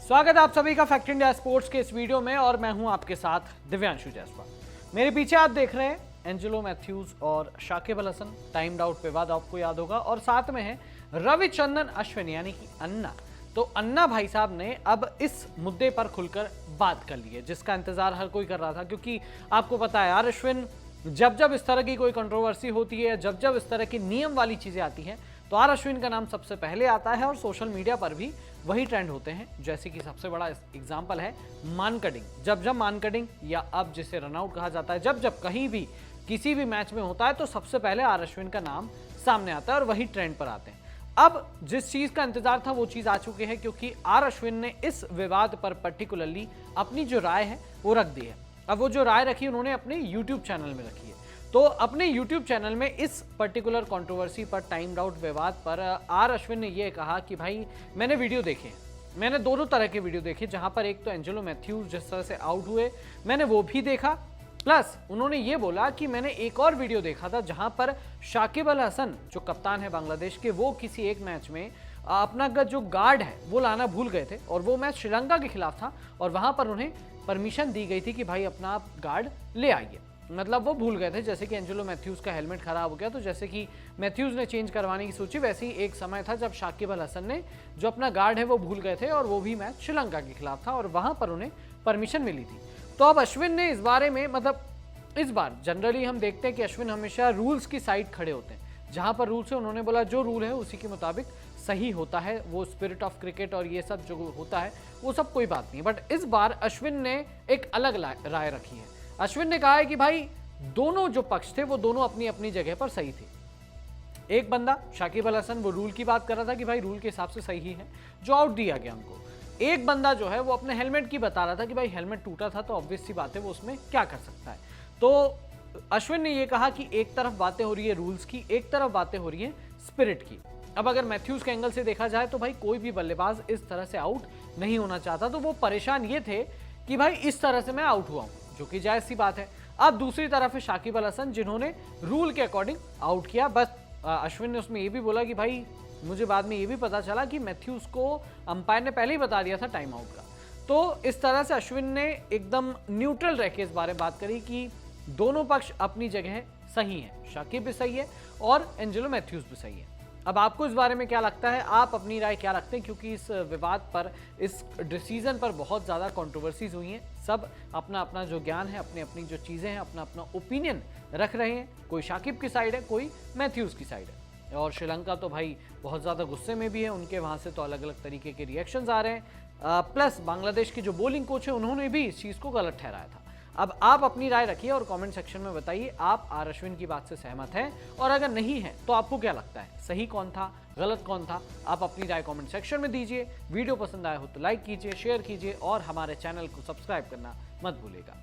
स्वागत है आप सभी का फैक्ट इंडिया स्पोर्ट्स के इस वीडियो में और मैं हूं आपके साथ दिव्यांशु जायसवाल। मेरे पीछे आप देख रहे हैं एंजेलो मैथ्यूज और शाकिब अल हसन, टाइम्ड आउट विवाद आपको याद होगा, और साथ में है रविचंद्रन अश्विन यानी कि अन्ना। तो अन्ना भाई साहब ने अब इस मुद्दे पर खुलकर बात कर ली है जिसका इंतजार हर कोई कर रहा था, क्योंकि आपको पता है यार अश्विन जब जब इस तरह की कोई कंट्रोवर्सी होती है, जब जब इस तरह की नियम वाली चीजें आती हैं तो आर अश्विन का नाम सबसे पहले आता है और सोशल मीडिया पर भी वही ट्रेंड होते हैं। जैसे कि सबसे बड़ा एग्जांपल है मान कटिंग। जब जब मान कटिंग या अब जिसे रनआउट कहा जाता है, जब जब कहीं भी किसी भी मैच में होता है तो सबसे पहले आर अश्विन का नाम सामने आता है और वही ट्रेंड पर आते हैं। अब जिस चीज का इंतजार था वो चीज आ चुकी है, क्योंकि आर अश्विन ने इस विवाद पर पर्टिकुलरली अपनी जो राय है वो रख दी है। अब वो जो राय रखी उन्होंने अपने यूट्यूब चैनल में रखी है। तो अपने YouTube चैनल में इस पर्टिकुलर कंट्रोवर्सी पर, टाइम्ड आउट विवाद पर आर अश्विन ने यह कहा कि भाई मैंने वीडियो देखे, मैंने दोनों तरह के वीडियो देखे, जहां पर एक तो एंजेलो मैथ्यूज जिस तरह से आउट हुए मैंने वो भी देखा, प्लस उन्होंने ये बोला कि मैंने एक और वीडियो देखा था जहां पर शाकिब अल हसन जो कप्तान है बांग्लादेश के, वो किसी एक मैच में अपना जो गार्ड है वो लाना भूल गए थे और वो मैच श्रीलंका के खिलाफ था और वहां पर उन्हें परमिशन दी गई थी कि भाई अपना आप गार्ड ले आइए। मतलब वो भूल गए थे, जैसे कि एंजेलो मैथ्यूज का हेलमेट खराब हो गया तो जैसे कि मैथ्यूज ने चेंज करवाने की सोची, वैसे ही एक समय था जब शाकिब अल हसन ने जो अपना गार्ड है वो भूल गए थे और वो भी मैच श्रीलंका के खिलाफ था और वहां पर उन्हें परमिशन मिली थी। तो अब अश्विन ने इस बारे में, मतलब इस बार जनरली हम देखते हैं कि अश्विन हमेशा रूल्स की साइड खड़े होते हैं। जहां पर रूल्स है उन्होंने बोला जो रूल है उसी के मुताबिक सही होता है, वो स्पिरिट ऑफ क्रिकेट और ये सब जो होता है वो सब कोई बात नहीं। बट इस बार अश्विन ने एक अलग राय रखी है। अश्विन ने कहा है कि भाई दोनों जो पक्ष थे वो दोनों अपनी अपनी जगह पर सही थे। एक बंदा शाकिब अल हसन वो रूल की बात कर रहा था कि भाई रूल के हिसाब से सही है जो आउट दिया गया हमको। एक बंदा जो है वो अपने हेलमेट की बता रहा था कि भाई हेलमेट टूटा था तो ऑब्वियस सी बात है वो उसमें क्या कर सकता है। तो अश्विन ने ये कहा कि एक तरफ बातें हो रही है रूल्स की, एक तरफ बातें हो रही है स्पिरिट की। अब अगर मैथ्यूज के एंगल से देखा जाए तो भाई कोई भी बल्लेबाज इस तरह से आउट नहीं होना चाहता, तो वो परेशान ये थे कि भाई इस तरह से मैं आउट हुआ हूं, जो कि जायज सी बात है। अब दूसरी तरफ है शाकिब अल हसन जिन्होंने रूल के अकॉर्डिंग आउट किया। बस अश्विन ने उसमें ये भी बोला कि भाई मुझे बाद में ये भी पता चला कि मैथ्यूज को अंपायर ने पहले ही बता दिया था टाइम आउट का। तो इस तरह से अश्विन ने एकदम न्यूट्रल रह के इस बारे में बात करी कि दोनों पक्ष अपनी जगह सही है, शाकिब भी सही है और एंजेलो मैथ्यूज भी सही है। अब आपको इस बारे में क्या लगता है, आप अपनी राय क्या रखते हैं, क्योंकि इस विवाद पर, इस डिसीजन पर बहुत ज़्यादा कंट्रोवर्सीज हुई हैं। सब अपना अपना जो ज्ञान है, अपनी अपनी जो चीज़ें हैं, अपना अपना ओपिनियन रख रहे हैं। कोई शाकिब की साइड है, कोई मैथ्यूज़ की साइड है। और श्रीलंका तो भाई बहुत ज़्यादा गुस्से में भी है, उनके वहाँ से तो अलग अलग तरीके के रिएक्शंस आ रहे हैं। प्लस बांग्लादेश के जो बॉलिंग कोच है उन्होंने भी इस चीज़ को गलत ठहराया था। अब आप अपनी राय रखिए और कमेंट सेक्शन में बताइए आप आर अश्विन की बात से सहमत हैं, और अगर नहीं है तो आपको क्या लगता है, सही कौन था, गलत कौन था। आप अपनी राय कमेंट सेक्शन में दीजिए। वीडियो पसंद आया हो तो लाइक कीजिए, शेयर कीजिए और हमारे चैनल को सब्सक्राइब करना मत भूलिएगा।